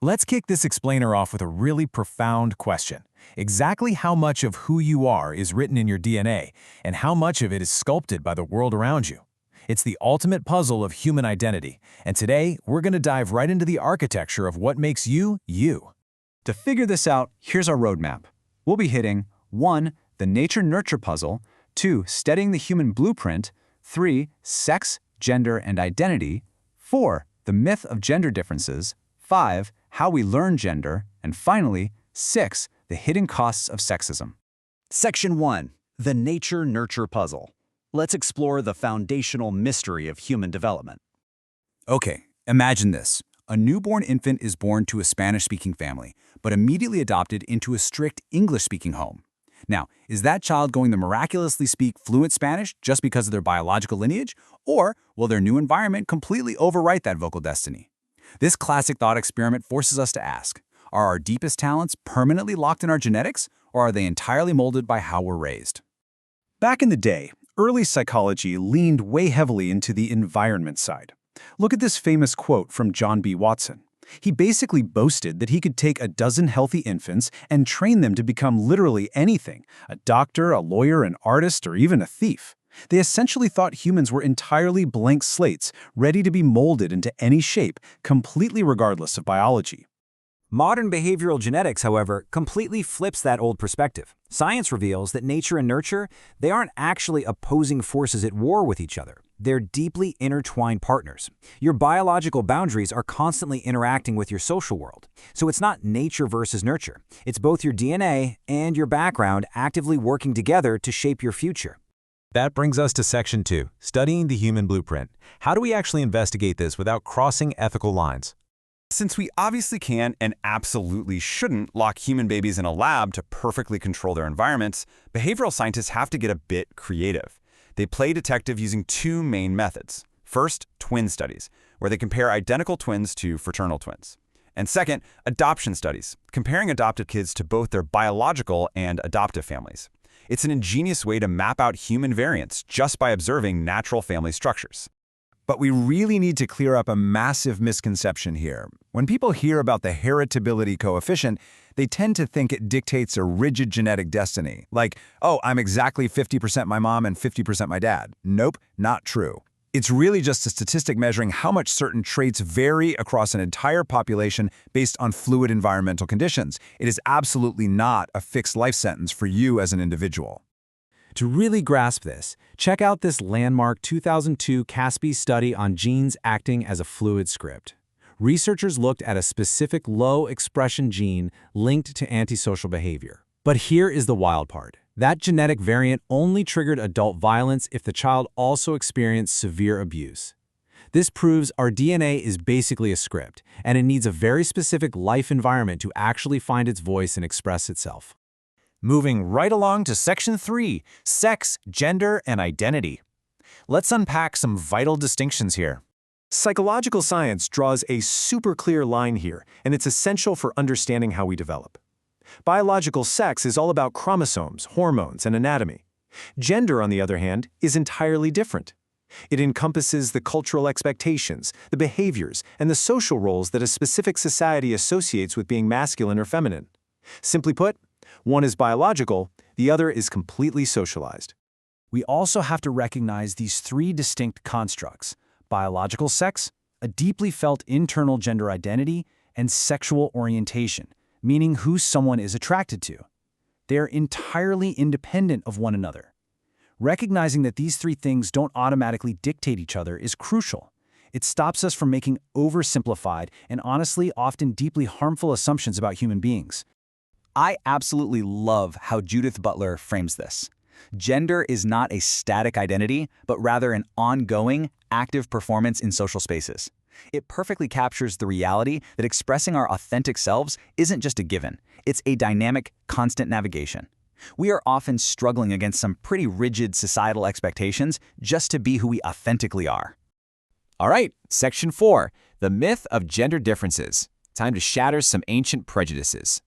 Let's kick this explainer off with a really profound question. Exactly how much of who you are is written in your DNA, and how much of it is sculpted by the world around you? It's the ultimate puzzle of human identity, and today we're going to dive right into the architecture of what makes you, you. To figure this out, here's our roadmap. We'll be hitting 1. The nature-nurture puzzle, 2. Studying the human blueprint, 3. Sex, gender, and identity, 4. The myth of gender differences, 5. How we learn gender, and finally, 6. The hidden costs of sexism. Section 1. The nature-nurture puzzle. Let's explore the foundational mystery of human development. Okay, imagine this. A newborn infant is born to a Spanish-speaking family, but immediately adopted into a strict English-speaking home. Now, is that child going to miraculously speak fluent Spanish just because of their biological lineage, or will their new environment completely overwrite that vocal destiny? This classic thought experiment forces us to ask, are our deepest talents permanently locked in our genetics, or are they entirely molded by how we're raised? Back in the day, early psychology leaned way heavily into the environment side. Look at this famous quote from John B. Watson. He basically boasted that he could take a dozen healthy infants and train them to become literally anything, a doctor, a lawyer, an artist, or even a thief. They essentially thought humans were entirely blank slates, ready to be molded into any shape, completely regardless of biology. Modern behavioral genetics, however, completely flips that old perspective. Science reveals that nature and nurture, they aren't actually opposing forces at war with each other. They're deeply intertwined partners. Your biological boundaries are constantly interacting with your social world. So it's not nature versus nurture. It's both your DNA and your background actively working together to shape your future. That brings us to Section 2, studying the human blueprint. How do we actually investigate this without crossing ethical lines? Since we obviously can and absolutely shouldn't lock human babies in a lab to perfectly control their environments, behavioral scientists have to get a bit creative. They play detective using two main methods. First, twin studies, where they compare identical twins to fraternal twins. And second, adoption studies, comparing adopted kids to both their biological and adoptive families. It's an ingenious way to map out human variants just by observing natural family structures. But we really need to clear up a massive misconception here. When people hear about the heritability coefficient, they tend to think it dictates a rigid genetic destiny. Like, oh, I'm exactly 50% my mom and 50% my dad. Nope, not true. It's really just a statistic measuring how much certain traits vary across an entire population based on fluid environmental conditions. It is absolutely not a fixed life sentence for you as an individual. To really grasp this, check out this landmark 2002 Caspi study on genes acting as a fluid script. Researchers looked at a specific low-expression gene linked to antisocial behavior. But here is the wild part. That genetic variant only triggered adult violence if the child also experienced severe abuse. This proves our DNA is basically a script, and it needs a very specific life environment to actually find its voice and express itself. Moving right along to Section 3, Sex, Gender, and Identity. Let's unpack some vital distinctions here. Psychological science draws a super clear line here, and it's essential for understanding how we develop. Biological sex is all about chromosomes, hormones, and anatomy. Gender, on the other hand, is entirely different. It encompasses the cultural expectations, the behaviors, and the social roles that a specific society associates with being masculine or feminine. Simply put, one is biological, the other is completely socialized. We also have to recognize these three distinct constructs: biological sex, a deeply felt internal gender identity, and sexual orientation, meaning who someone is attracted to. They are entirely independent of one another. Recognizing that these three things don't automatically dictate each other is crucial. It stops us from making oversimplified and honestly often deeply harmful assumptions about human beings. I absolutely love how Judith Butler frames this. Gender is not a static identity, but rather an ongoing, active performance in social spaces. It perfectly captures the reality that expressing our authentic selves isn't just a given. It's a dynamic, constant navigation. We are often struggling against some pretty rigid societal expectations just to be who we authentically are. All right, Section 4, the myth of gender differences. Time to shatter some ancient prejudices.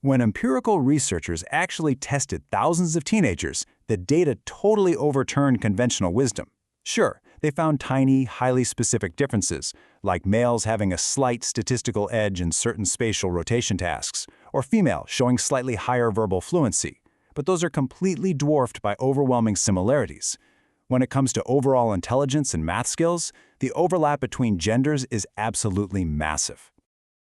When empirical researchers actually tested thousands of teenagers, the data totally overturned conventional wisdom. Sure, They found tiny, highly specific differences, like males having a slight statistical edge in certain spatial rotation tasks, or female showing slightly higher verbal fluency. But those are completely dwarfed by overwhelming similarities. When it comes to overall intelligence and math skills, the overlap between genders is absolutely massive.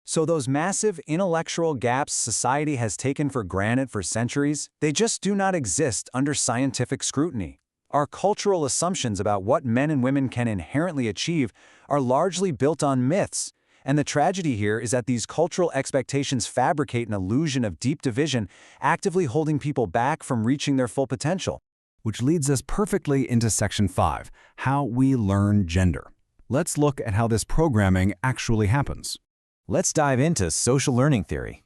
So those massive intellectual gaps society has taken for granted for centuries, they just do not exist under scientific scrutiny. Our cultural assumptions about what men and women can inherently achieve are largely built on myths. And the tragedy here is that these cultural expectations fabricate an illusion of deep division, actively holding people back from reaching their full potential. Which leads us perfectly into Section 5, how we learn gender. Let's look at how this programming actually happens. Let's dive into social learning theory.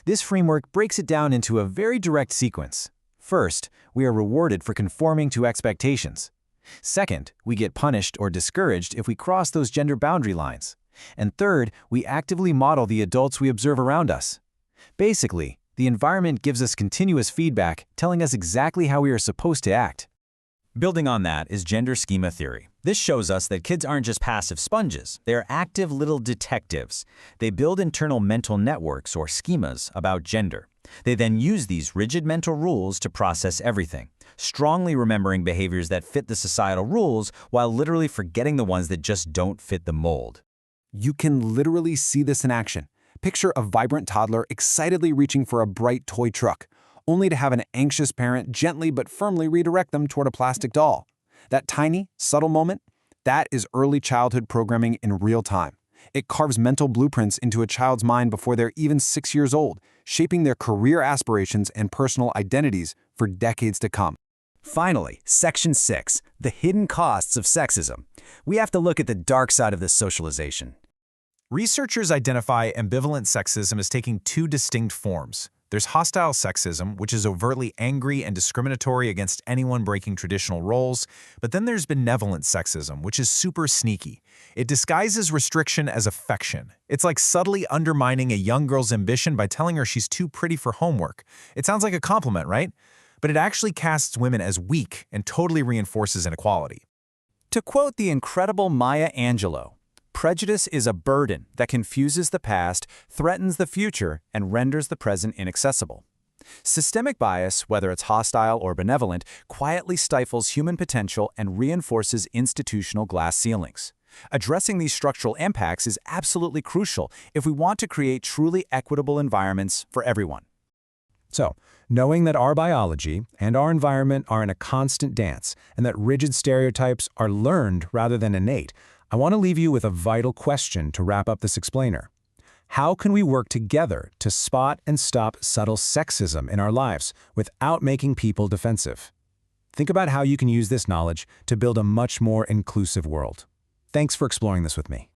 This framework breaks it down into a very direct sequence. First, we are rewarded for conforming to expectations. Second, we get punished or discouraged if we cross those gender boundary lines. And third, we actively model the adults we observe around us. Basically, the environment gives us continuous feedback, telling us exactly how we are supposed to act. Building on that is gender schema theory. This shows us that kids aren't just passive sponges, they are active little detectives. They build internal mental networks or schemas about gender. They then use these rigid mental rules to process everything, strongly remembering behaviors that fit the societal rules while literally forgetting the ones that just don't fit the mold. You can literally see this in action. Picture a vibrant toddler excitedly reaching for a bright toy truck, only to have an anxious parent gently but firmly redirect them toward a plastic doll. That tiny, subtle moment, that is early childhood programming in real time. It carves mental blueprints into a child's mind before they're even 6 years old, shaping their career aspirations and personal identities for decades to come. Finally, Section 6, the hidden costs of sexism. We have to look at the dark side of this socialization. Researchers identify ambivalent sexism as taking two distinct forms. There's hostile sexism, which is overtly angry and discriminatory against anyone breaking traditional roles, but then there's benevolent sexism, which is super sneaky. It disguises restriction as affection. It's like subtly undermining a young girl's ambition by telling her she's too pretty for homework. It sounds like a compliment, right? But it actually casts women as weak and totally reinforces inequality. To quote the incredible Maya Angelou, prejudice is a burden that confuses the past, threatens the future, and renders the present inaccessible. Systemic bias, whether it's hostile or benevolent, quietly stifles human potential and reinforces institutional glass ceilings. Addressing these structural impacts is absolutely crucial if we want to create truly equitable environments for everyone. So, knowing that our biology and our environment are in a constant dance and that rigid stereotypes are learned rather than innate, I want to leave you with a vital question to wrap up this explainer. How can we work together to spot and stop subtle sexism in our lives without making people defensive? Think about how you can use this knowledge to build a much more inclusive world. Thanks for exploring this with me.